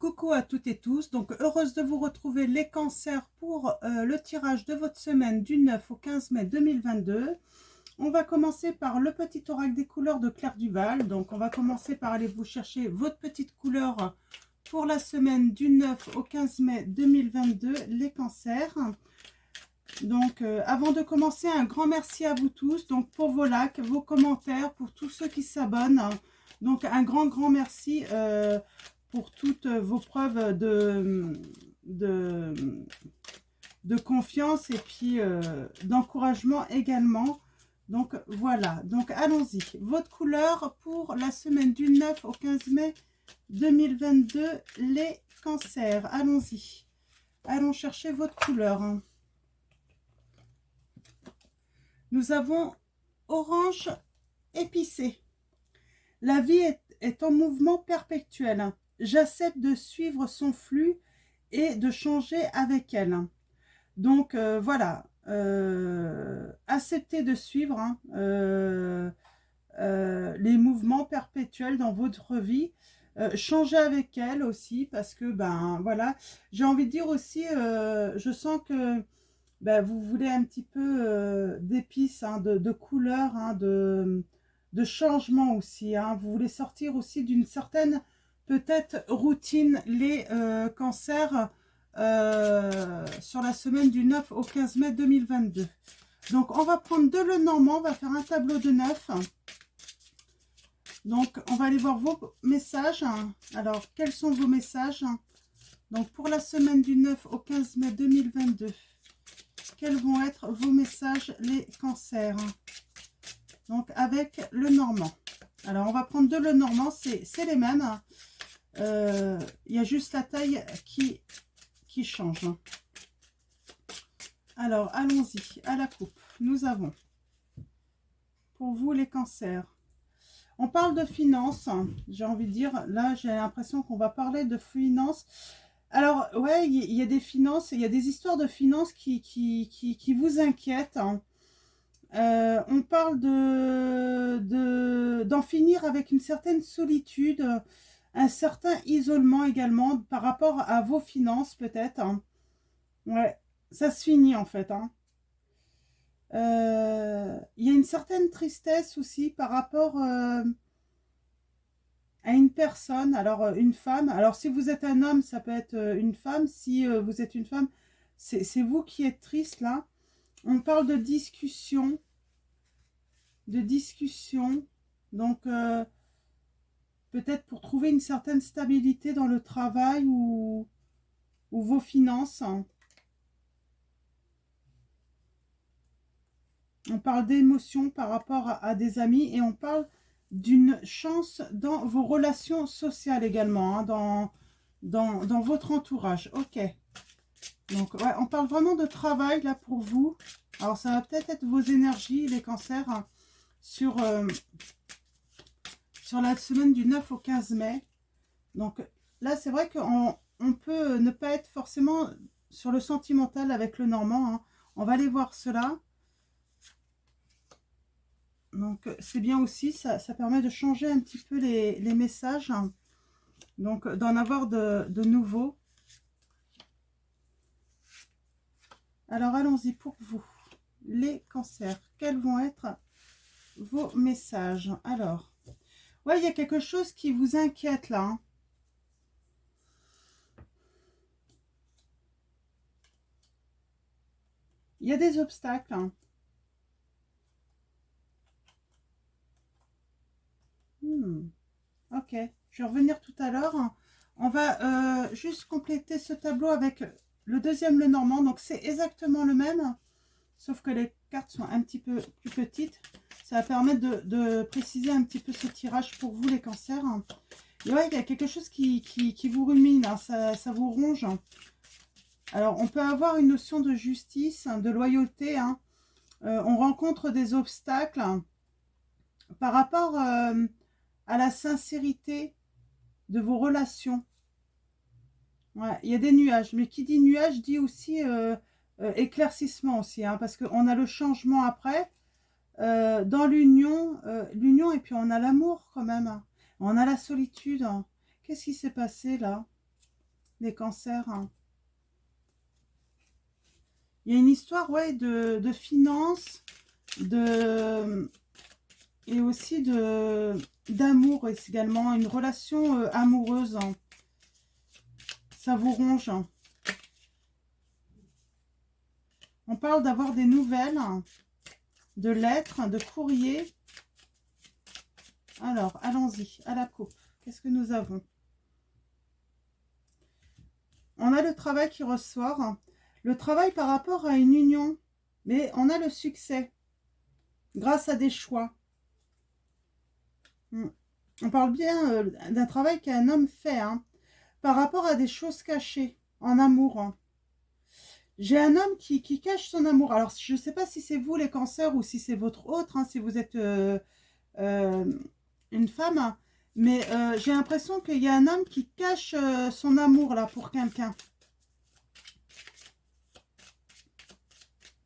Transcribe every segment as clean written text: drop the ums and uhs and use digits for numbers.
Coucou à toutes et tous, donc heureuse de vous retrouver les cancers pour le tirage de votre semaine du 9 au 15 mai 2022. On va commencer par le petit oracle des couleurs de Claire Duval. Donc on va commencer par aller vous chercher votre petite couleur pour la semaine du 9 au 15 mai 2022, les cancers. Donc avant de commencer, un grand merci à vous tous donc pour vos likes, vos commentaires, pour tous ceux qui s'abonnent. Donc un grand merci pour toutes vos preuves de confiance et puis d'encouragement également. Donc voilà, donc allons-y. Votre couleur pour la semaine du 9 au 15 mai 2022, les cancers. Allons-y. Allons chercher votre couleur. Nous avons orange épicé. La vie est en mouvement perpétuel. J'accepte de suivre son flux et de changer avec elle. Donc voilà, acceptez de suivre les mouvements perpétuels dans votre vie. Changez avec elle aussi parce que ben voilà, j'ai envie de dire aussi, je sens que ben, vous voulez un petit peu d'épices, de couleurs, de changement aussi. Vous voulez sortir aussi d'une certaine peut-être routine, les cancers, sur la semaine du 9 au 15 mai 2022. Donc on va prendre de Lenormand, on va faire un tableau de 9. Donc on va aller voir vos messages. Alors quels sont vos messages? Donc pour la semaine du 9 au 15 mai 2022, quels vont être vos messages les cancers? Donc avec Lenormand. Alors on va prendre de Lenormand, c'est les mêmes. Il y a juste la taille qui change. Alors allons-y à la coupe. Nous avons pour vous les cancers. On parle de finances, j'ai envie de dire. Là j'ai l'impression qu'on va parler de finances. Alors ouais, il y a des finances, il y a des histoires de finances qui vous inquiètent. On parle d'en finir avec une certaine solitude, un certain isolement également par rapport à vos finances peut-être. Ouais, ça se finit en fait. Il y a une certaine tristesse aussi par rapport à une personne, alors une femme. Alors si vous êtes un homme, ça peut être une femme. Si vous êtes une femme, c'est vous qui êtes triste là. On parle de discussion. Donc peut-être pour trouver une certaine stabilité dans le travail ou vos finances. On parle d'émotions par rapport à des amis et on parle d'une chance dans vos relations sociales également, dans votre entourage. Ok. Donc, ouais, on parle vraiment de travail là pour vous. Alors, ça va peut-être être vos énergies, les cancers, sur la semaine du 9 au 15 mai. Donc, là, c'est vrai qu'on peut ne pas être forcément sur le sentimental avec le Normand. On va aller voir cela. Donc c'est bien aussi, ça permet de changer un petit peu les messages, donc d'en avoir de nouveaux. Alors allons-y pour vous, les cancers, quels vont être vos messages? Alors, ouais, il y a quelque chose qui vous inquiète là. Il y a des obstacles. Ok, je vais revenir tout à l'heure. On va juste compléter ce tableau avec le deuxième Lenormand. Donc c'est exactement le même, sauf que les cartes sont un petit peu plus petites. Ça va permettre de préciser un petit peu ce tirage pour vous les cancers. Et ouais, il y a quelque chose qui vous rumine, ça vous ronge. Alors on peut avoir une notion de justice, de loyauté. On rencontre des obstacles par rapport à la sincérité de vos relations. Ouais, il y a des nuages, mais qui dit nuage dit aussi éclaircissement aussi, parce qu'on a le changement après, dans l'union et puis on a l'amour quand même, on a la solitude. Qu'est-ce qui s'est passé là? les cancers. Il y a une histoire, ouais, de finances, et aussi d'amour également, une relation amoureuse. Ça vous ronge. On parle d'avoir des nouvelles, de lettres, de courriers. Alors, allons-y, à la coupe. Qu'est-ce que nous avons? On a le travail qui ressort. Le travail par rapport à une union. Mais on a le succès. Grâce à des choix. On parle bien d'un travail qu'un homme fait. Hein, par rapport à des choses cachées. En amour. Hein. J'ai un homme qui cache son amour. Alors, je ne sais pas si c'est vous les cancers ou si c'est votre autre. Hein, si vous êtes une femme. Mais j'ai l'impression qu'il y a un homme qui cache son amour là pour quelqu'un.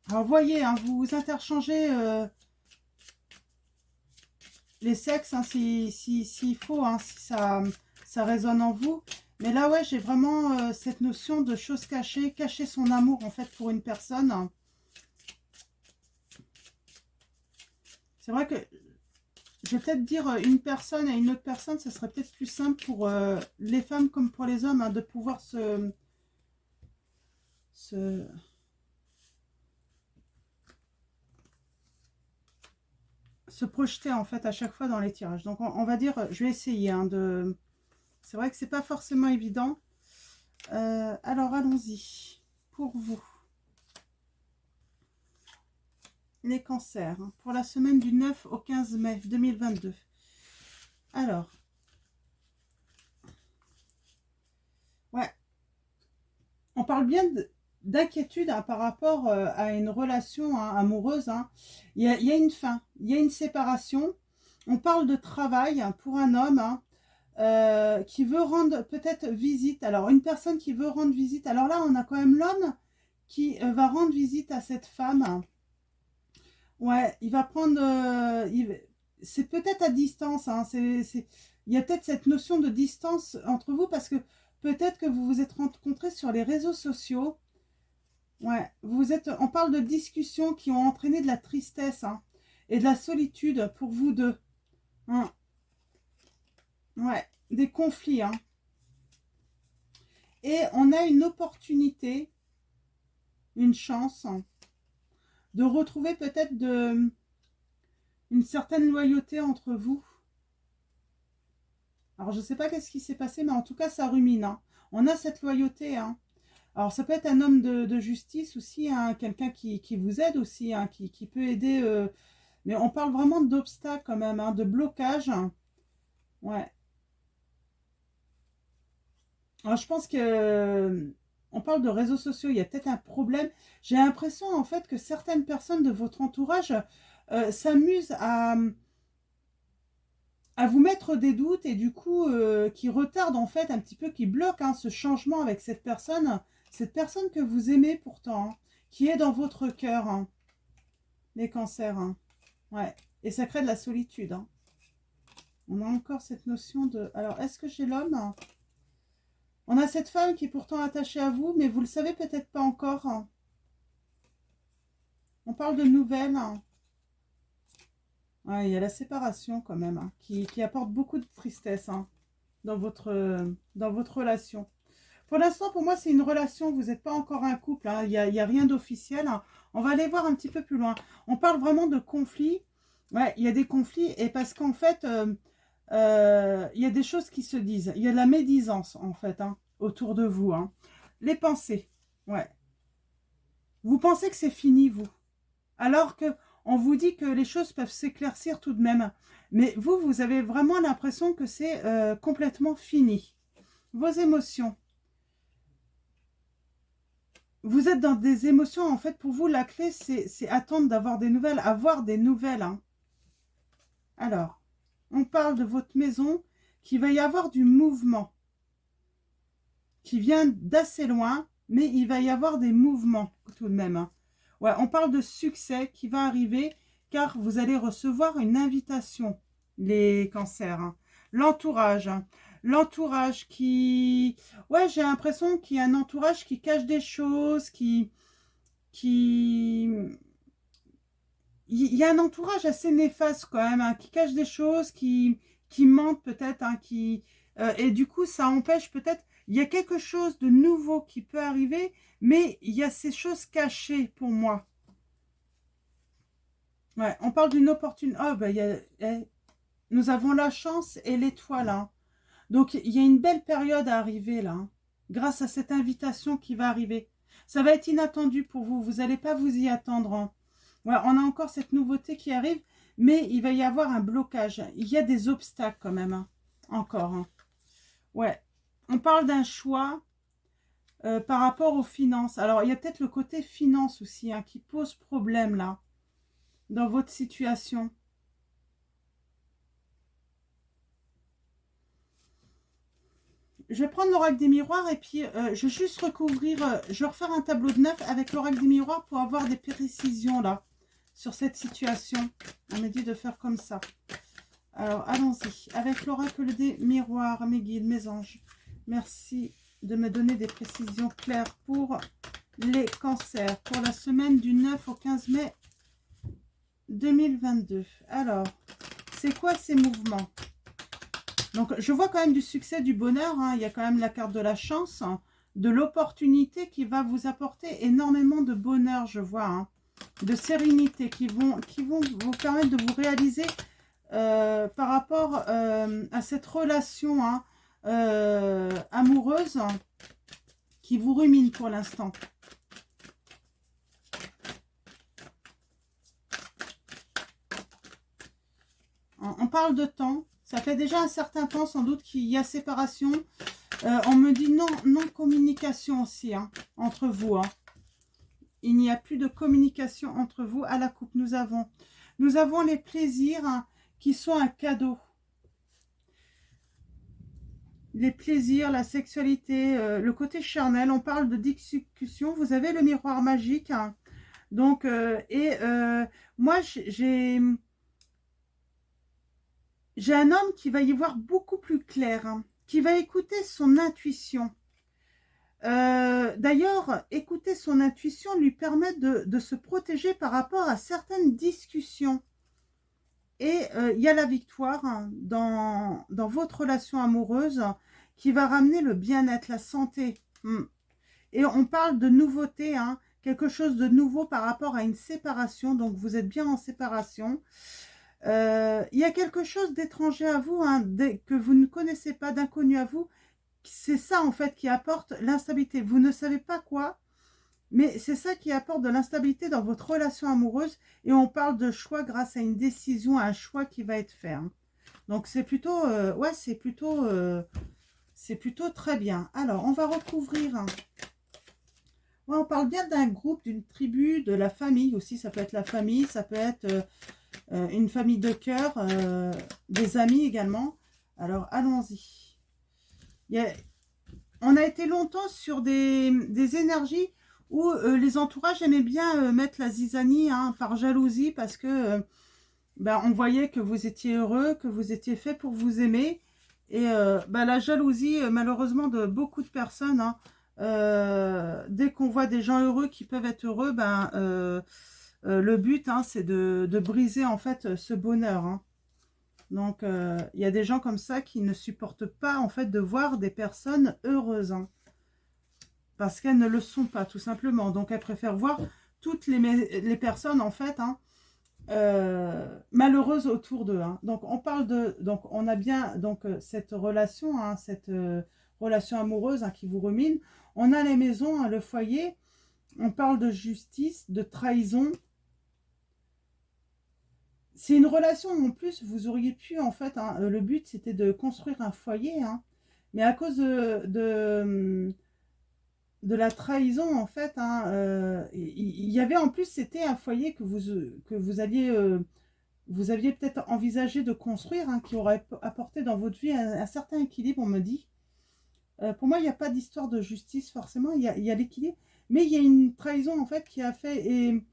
Alors, vous voyez, hein, vous interchangez les sexes, hein, s'il faut, hein, si ça résonne en vous. Mais là, ouais, j'ai vraiment cette notion de choses cachées, cacher son amour, en fait, pour une personne. C'est vrai que je vais peut-être dire une personne à une autre personne, ce serait peut-être plus simple pour les femmes comme pour les hommes, hein, de pouvoir se projeter, en fait, à chaque fois dans les tirages. Donc, on va dire, je vais essayer, hein, de... C'est vrai que c'est pas forcément évident. Alors, allons-y. Pour vous. Les cancers. Hein, pour la semaine du 9 au 15 mai 2022. Alors. Ouais. On parle bien d'inquiétude, hein, par rapport à une relation, hein, amoureuse. Hein. Il y a une fin. Il y a une séparation. On parle de travail, hein, pour un homme, hein, qui veut rendre peut-être visite. Alors, une personne qui veut rendre visite. Alors là, on a quand même l'homme qui va rendre visite à cette femme. Ouais, il va prendre... c'est peut-être à distance. Hein, il y a peut-être cette notion de distance entre vous parce que peut-être que vous vous êtes rencontrés sur les réseaux sociaux. Ouais, on parle de discussions qui ont entraîné de la tristesse, hein, et de la solitude pour vous deux. Hein. Ouais, des conflits. Hein. Et on a une opportunité, une chance de retrouver peut-être une certaine loyauté entre vous. Alors, je ne sais pas qu'est-ce qui s'est passé, mais en tout cas, ça rumine. Hein. On a cette loyauté. Hein. Alors, ça peut être un homme de justice aussi, hein, quelqu'un qui vous aide aussi, hein, qui peut aider. Mais on parle vraiment d'obstacles quand même, hein, de blocage. Ouais. Alors, je pense que on parle de réseaux sociaux, il y a peut-être un problème. J'ai l'impression en fait que certaines personnes de votre entourage s'amusent à vous mettre des doutes et du coup qui retardent en fait un petit peu, qui bloquent, hein, ce changement avec cette personne que vous aimez pourtant, hein, qui est dans votre cœur, hein, les cancers. Hein. Ouais. Et ça crée de la solitude. Hein. On a encore cette notion de... Alors, est-ce que j'ai l'homme? On a cette femme qui est pourtant attachée à vous, mais vous le savez peut-être pas encore. Hein. On parle de nouvelles. Hein. Ouais, il y a la séparation quand même, hein, qui apporte beaucoup de tristesse, hein, dans votre relation. Pour l'instant, pour moi, c'est une relation. Vous n'êtes pas encore un couple. Hein, il y a rien d'officiel. Hein. On va aller voir un petit peu plus loin. On parle vraiment de conflits. Ouais, il y a des conflits et parce qu'en fait, il y a des choses qui se disent. Il y a de la médisance, en fait, hein, autour de vous. Hein. Les pensées. Ouais. Vous pensez que c'est fini, vous. Alors que on vous dit que les choses peuvent s'éclaircir tout de même. Mais vous, vous avez vraiment l'impression que c'est complètement fini. Vos émotions. Vous êtes dans des émotions, en fait, pour vous, la clé, c'est attendre d'avoir des nouvelles, avoir des nouvelles. Hein. Alors, on parle de votre maison, qu'il va y avoir du mouvement, qui vient d'assez loin, mais il va y avoir des mouvements tout de même. Hein. Ouais, on parle de succès qui va arriver, car vous allez recevoir une invitation, les cancers. Hein. L'entourage. Hein. l'entourage qui... Ouais, j'ai l'impression qu'il y a un entourage qui cache des choses, qui... Il y a un entourage assez néfaste quand même, hein, qui cache des choses, qui mentent peut-être, hein, et du coup, ça empêche peut-être... Il y a quelque chose de nouveau qui peut arriver, mais il y a ces choses cachées pour moi. Ouais, on parle d'une opportunité. Oh, ben, nous avons la chance et l'étoile, hein. Donc, il y a une belle période à arriver là, hein, grâce à cette invitation qui va arriver. Ça va être inattendu pour vous, vous n'allez pas vous y attendre, hein. Ouais, on a encore cette nouveauté qui arrive, mais il va y avoir un blocage. Il y a des obstacles quand même, hein, encore, hein. Ouais, on parle d'un choix par rapport aux finances. Alors, il y a peut-être le côté finance aussi, hein, qui pose problème là, dans votre situation. Je vais prendre l'oracle des miroirs et puis je vais juste recouvrir, je vais refaire un tableau de neuf avec l'oracle des miroirs pour avoir des précisions là, sur cette situation. On m'a dit de faire comme ça. Alors, allons-y. Avec l'oracle des miroirs, mes guides, mes anges, merci de me donner des précisions claires pour les cancers, pour la semaine du 9 au 15 mai 2022. Alors, c'est quoi ces mouvements? Donc, je vois quand même du succès, du bonheur, hein. Il y a quand même la carte de la chance, hein, de l'opportunité qui va vous apporter énormément de bonheur, je vois, hein, de sérénité, qui vont vous permettre de vous réaliser par rapport à cette relation, hein, amoureuse qui vous rumine pour l'instant. On parle de temps. Ça fait déjà un certain temps sans doute qu'il y a séparation. On me dit non communication aussi, hein, entre vous, hein. Il n'y a plus de communication entre vous. À la coupe, nous avons les plaisirs, hein, qui sont un cadeau. Les plaisirs, la sexualité, le côté charnel. On parle de discussion. Vous avez le miroir magique, hein. Donc, moi, j'ai un homme qui va y voir beaucoup plus clair, hein, qui va écouter son intuition. D'ailleurs, écouter son intuition lui permet de se protéger par rapport à certaines discussions. Et il y a la victoire, hein, dans votre relation amoureuse qui va ramener le bien-être, la santé. Et on parle de nouveauté, hein, quelque chose de nouveau par rapport à une séparation. Donc, vous êtes bien en séparation. Il y a quelque chose d'étranger à vous, hein, que vous ne connaissez pas, d'inconnu à vous. C'est ça en fait qui apporte l'instabilité. Vous ne savez pas quoi, mais c'est ça qui apporte de l'instabilité dans votre relation amoureuse. Et on parle de choix grâce à une décision, à un choix qui va être fait, hein. Donc c'est plutôt, ouais, c'est plutôt très bien. Alors on va recouvrir, hein. Ouais, on parle bien d'un groupe, d'une tribu, de la famille aussi. Ça peut être la famille, ça peut être une famille de cœur, des amis également. Alors, allons-y. On a été longtemps sur des énergies où les entourages aimaient bien mettre la zizanie, hein, par jalousie, parce que on voyait que vous étiez heureux, que vous étiez fait pour vous aimer. Et la jalousie, malheureusement, de beaucoup de personnes, hein, dès qu'on voit des gens heureux qui peuvent être heureux, le but, hein, c'est de briser en fait ce bonheur, hein. Donc, il y a des gens comme ça qui ne supportent pas en fait de voir des personnes heureuses, hein, parce qu'elles ne le sont pas tout simplement. Donc, elles préfèrent voir toutes les personnes en fait, hein, malheureuses autour d'eux, hein. Donc, on parle donc on a bien donc cette relation, hein, cette relation amoureuse, hein, qui vous rumine. On a les maisons, hein, le foyer. On parle de justice, de trahison. C'est une relation, en plus, vous auriez pu, en fait, hein, le but, c'était de construire un foyer, hein, mais à cause de la trahison, en fait, hein, il y avait, en plus, c'était un foyer que vous aviez peut-être envisagé de construire, hein, qui aurait apporté dans votre vie un certain équilibre, on me dit. Pour moi, il n'y a pas d'histoire de justice, forcément, il y a l'équilibre, mais il y a une trahison, en fait, qui a fait... Et,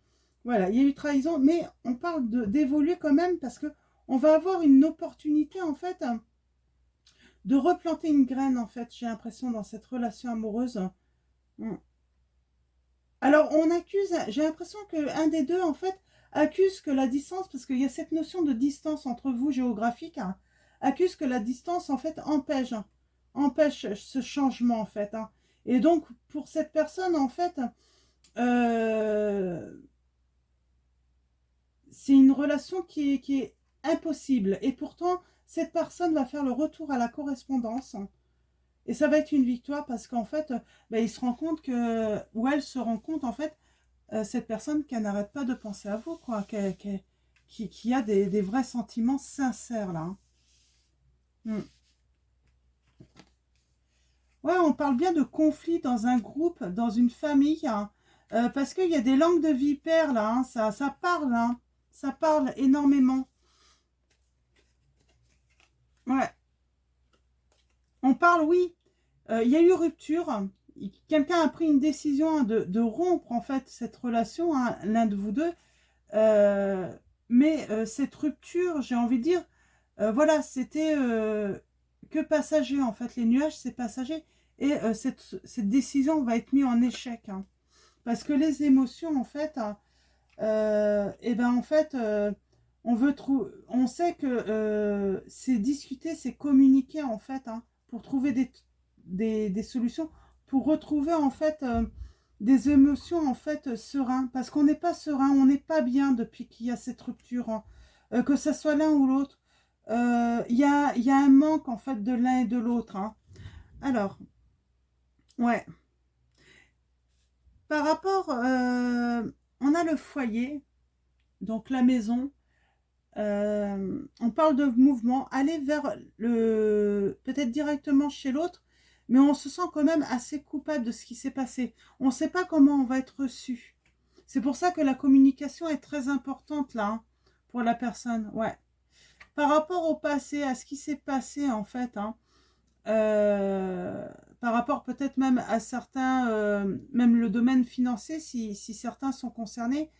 voilà, il y a eu trahison, mais on parle d'évoluer quand même parce que on va avoir une opportunité en fait de replanter une graine, en fait, j'ai l'impression, dans cette relation amoureuse. Alors, on accuse, j'ai l'impression qu'un des deux, en fait, accuse que la distance, parce qu'il y a cette notion de distance entre vous géographique, hein, accuse que la distance, en fait, empêche ce changement, en fait. Hein. Et donc, pour cette personne, en fait, c'est une relation qui est impossible. Et pourtant, cette personne va faire le retour à la correspondance. Et ça va être une victoire parce qu'en fait, il se rend compte que, ou elle se rend compte, en fait, cette personne qu'elle n'arrête pas de penser à vous, quoi, qui a des vrais sentiments sincères, là. Hein. Ouais, on parle bien de conflit dans un groupe, dans une famille, hein, parce qu'il y a des langues de vipères, là, hein, ça parle, hein, ça parle énormément. Ouais, on parle, oui, il y a eu rupture, quelqu'un a pris une décision, hein, de rompre, en fait, cette relation, hein, l'un de vous deux, mais cette rupture, j'ai envie de dire, voilà, c'était que passager, en fait, les nuages, c'est passager, et cette décision va être mise en échec, hein. Parce que les émotions, en fait, et ben en fait, on sait que c'est discuter, c'est communiquer, en fait, hein, pour trouver des solutions, pour retrouver, en fait, des émotions, en fait, serein. Parce qu'on n'est pas serein, on n'est pas bien depuis qu'il y a cette rupture, hein. Que ce soit l'un ou l'autre. Il y a un manque, en fait, de l'un et de l'autre, hein. Alors, ouais. Par rapport, on a le foyer, donc la maison. On parle de mouvement, aller vers peut-être directement chez l'autre, mais on se sent quand même assez coupable de ce qui s'est passé. On ne sait pas comment on va être reçu. C'est pour ça que la communication est très importante là, hein, pour la personne. Ouais. Par rapport au passé, à ce qui s'est passé en fait, hein, par rapport peut-être même à certains, même le domaine financier, si certains sont concernés,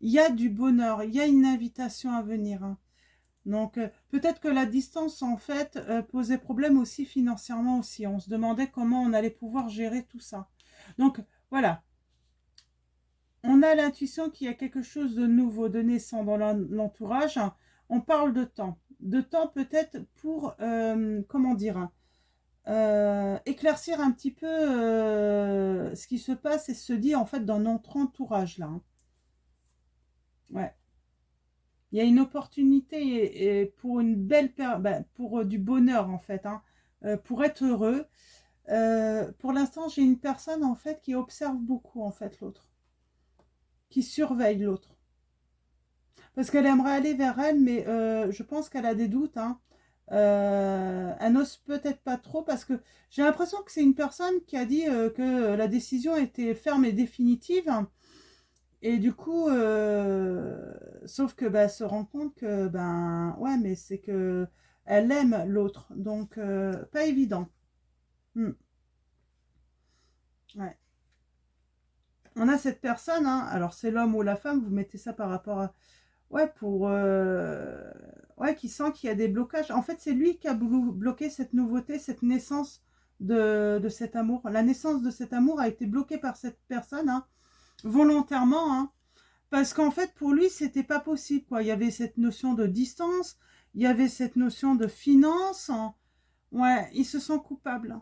il y a du bonheur, il y a une invitation à venir. Hein. Donc, peut-être que la distance, en fait, posait problème aussi financièrement aussi. On se demandait comment on allait pouvoir gérer tout ça. Donc, voilà. On a l'intuition qu'il y a quelque chose de nouveau, de naissant dans l'entourage. On parle de temps. De temps peut-être pour, comment dire, éclaircir un petit peu ce qui se passe et se dit, en fait, dans notre entourage, là. Hein. Ouais. Il y a une opportunité et pour une belle pour du bonheur en fait, hein, pour être heureux. Pour l'instant, j'ai une personne en fait qui observe beaucoup en fait l'autre, qui surveille l'autre, parce qu'elle aimerait aller vers elle, mais je pense qu'elle a des doutes. Hein. Elle n'ose peut-être pas trop parce que j'ai l'impression que c'est une personne qui a dit que la décision était ferme et définitive. Et du coup, sauf que elle se rend compte que ouais, mais c'est que elle aime l'autre, donc pas évident. Ouais. On a cette personne, hein, alors c'est l'homme ou la femme, vous mettez ça par rapport à ouais pour ouais, qui sent qu'il y a des blocages. En fait, c'est lui qui a bloqué cette nouveauté, cette naissance de cet amour. La naissance de cet amour a été bloquée par cette personne, hein, volontairement, hein. Parce qu'en fait, pour lui, c'était pas possible, quoi. Il y avait cette notion de distance, il y avait cette notion de finance. Hein. Ouais, il se sent coupable.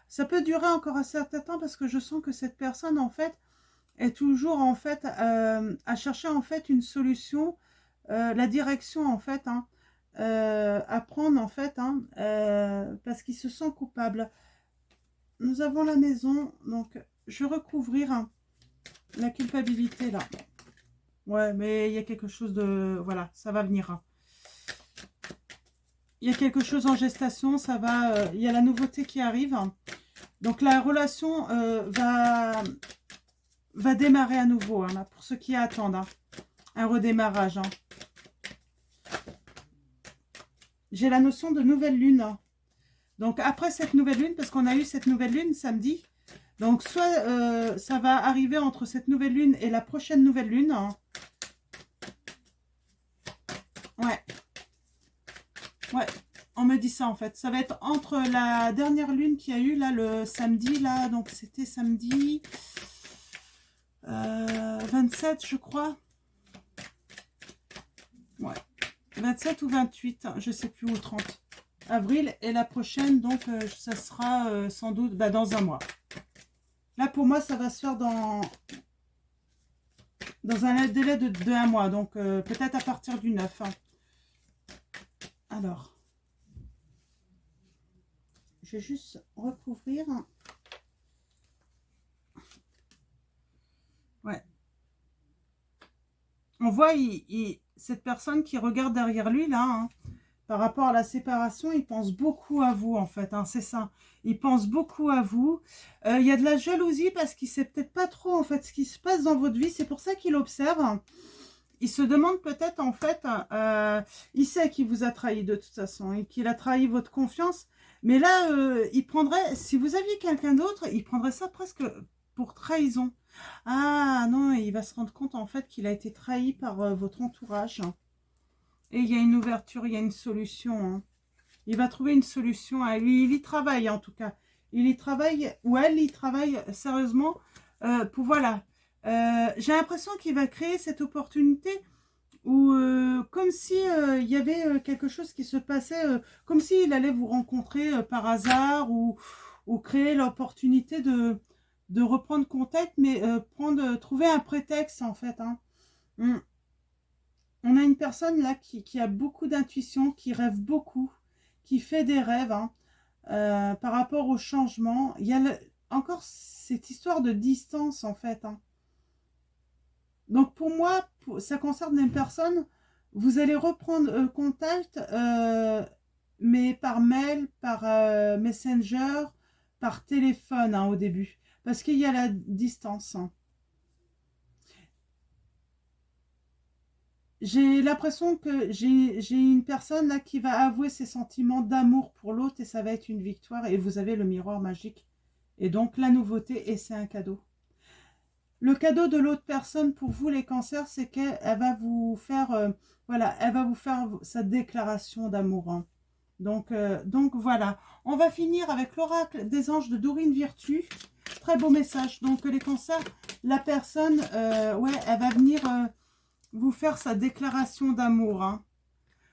Ça peut durer encore un certain temps parce que je sens que cette personne, en fait, est toujours, en fait, à chercher, en fait, une solution, la direction, en fait, hein, à prendre, en fait, hein, parce qu'il se sent coupable. Nous avons la maison, donc je vais recouvrir, hein, la culpabilité, là. Ouais, mais il y a quelque chose de... Voilà, ça va venir. Hein. Il y a quelque chose en gestation, ça va... il y a la nouveauté qui arrive. Donc la relation va démarrer à nouveau, hein, pour ceux qui attendent. Hein. Un redémarrage. Hein. J'ai la notion de nouvelle lune. Hein. Donc après cette nouvelle lune, parce qu'on a eu cette nouvelle lune samedi, donc soit ça va arriver entre cette nouvelle lune et la prochaine nouvelle lune. Hein. Ouais. Ouais, on me dit ça en fait. Ça va être entre la dernière lune qu'il y a eu là le samedi là, donc c'était samedi 27 je crois. Ouais, 27 ou 28, je sais plus, ou 30 avril. Et la prochaine, donc ça sera sans doute dans un mois. Là pour moi ça va se faire dans un délai de un mois, donc peut-être à partir du 9. Hein. Alors, je vais juste recouvrir. Ouais. On voit cette personne qui regarde derrière lui, là, hein, par rapport à la séparation, il pense beaucoup à vous, en fait. Hein, c'est ça. Il pense beaucoup à vous. Il y a de la jalousie parce qu'il ne sait peut-être pas trop, en fait, ce qui se passe dans votre vie. C'est pour ça qu'il observe. Il se demande peut-être, en fait, il sait qu'il vous a trahi de toute façon et qu'il a trahi votre confiance. Mais là, il prendrait, si vous aviez quelqu'un d'autre, il prendrait ça presque pour trahison. Ah non, il va se rendre compte en fait qu'il a été trahi par votre entourage. Et il y a une ouverture, il y a une solution. Hein. Il va trouver une solution. Il y travaille en tout cas. Il y travaille, ou elle y travaille sérieusement pour voilà. J'ai l'impression qu'il va créer cette opportunité où comme si il y avait quelque chose qui se passait, comme s'il allait vous rencontrer par hasard ou créer l'opportunité de reprendre contact, mais trouver un prétexte en fait. Hein. On a une personne là qui a beaucoup d'intuition, qui rêve beaucoup, qui fait des rêves hein, par rapport au changement. Il y a encore cette histoire de distance en fait. Hein. Donc pour moi, ça concerne une personne, vous allez reprendre contact, mais par mail, par Messenger, par téléphone hein, au début, parce qu'il y a la distance. Hein. J'ai l'impression que j'ai une personne là qui va avouer ses sentiments d'amour pour l'autre et ça va être une victoire et vous avez le miroir magique. Et donc la nouveauté et c'est un cadeau. Le cadeau de l'autre personne pour vous les cancers, c'est qu'elle va vous faire, voilà, elle va vous faire sa déclaration d'amour. Hein. Donc voilà, on va finir avec l'oracle des anges de Dorine Virtue. Très beau message. Donc les cancers, la personne, ouais, elle va venir vous faire sa déclaration d'amour. Hein.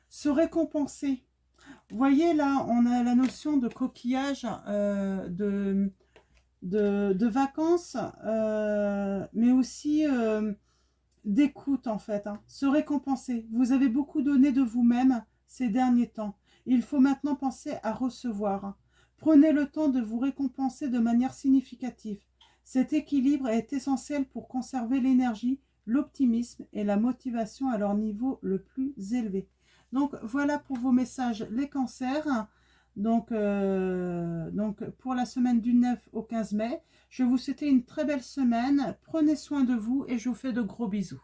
Se récompenser. Vous voyez là, on a la notion de coquillage, de vacances, mais aussi d'écoute en fait. Hein. Se récompenser. Vous avez beaucoup donné de vous-même ces derniers temps. Il faut maintenant penser à recevoir. Hein. Prenez le temps de vous récompenser de manière significative. Cet équilibre est essentiel pour conserver l'énergie, l'optimisme et la motivation à leur niveau le plus élevé. Donc voilà pour vos messages les cancers. Donc pour la semaine du 9 au 15 mai. Je vous souhaite une très belle semaine. Prenez soin de vous et je vous fais de gros bisous.